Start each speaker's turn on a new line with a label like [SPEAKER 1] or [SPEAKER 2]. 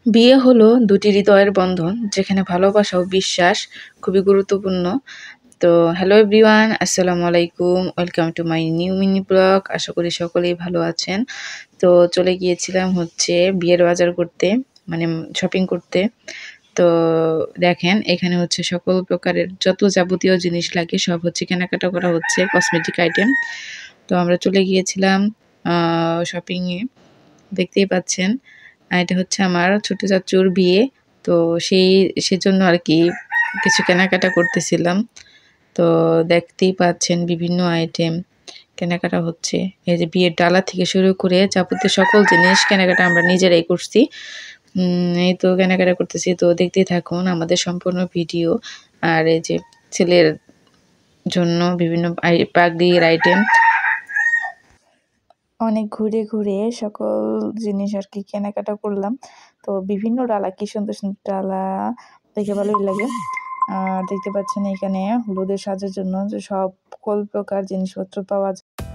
[SPEAKER 1] বিয়ে হলো দুটি হৃদয়ের বন্ধন, যেখানে ভালোবাসা ও বিশ্বাস খুবই গুরুত্বপূর্ণ। তো হ্যালো এভরিওয়ান, আসসালামু আলাইকুম, welcome to my new mini blog. আশা করি সকলেই ভালো আছেন। তো চলে গিয়েছিলাম হচ্ছে বিয়ের বাজার করতে, মানে শপিং করতে। তো দেখেন এখানে হচ্ছে সকল প্রকারের যত যাবতীয় জিনিস লাগে সব হচ্ছে কেনাকাটা করা হচ্ছে, কসমেটিক আইটেম। তো আমরা চলে গিয়েছিলাম শপিংয়ে। দেখতেই পাচ্ছেন এটা হচ্ছে আমার ছোট চাচুর বিয়ে। তো সেজন্য আর কি কিছু কেনাকাটা করতেছিলাম। তো দেখতেই পাচ্ছেন বিভিন্ন আইটেম কেনাকাটা হচ্ছে। এই যে বিয়ের ডালা থেকে শুরু করে যাবতীয় সকল জিনিস কেনাকাটা আমরা নিজেরাই করছি। এই তো কেনাকাটা করতেছি, তো দেখতেই থাকুন আমাদের সম্পূর্ণ ভিডিও। আর এই যে ছেলের জন্য বিভিন্ন পাগড়ির আইটেম, অনেক ঘুরে ঘুরে সকল জিনিস আর কি কেনাকাটা করলাম। তো বিভিন্ন ডালা, কি সুন্দর সুন্দর ডালা, দেখে ভালোই লাগে। আর দেখতে পাচ্ছেন এখানে হলুদের সাজের জন্য যে সকল প্রকার জিনিসপত্র পাওয়া যায়।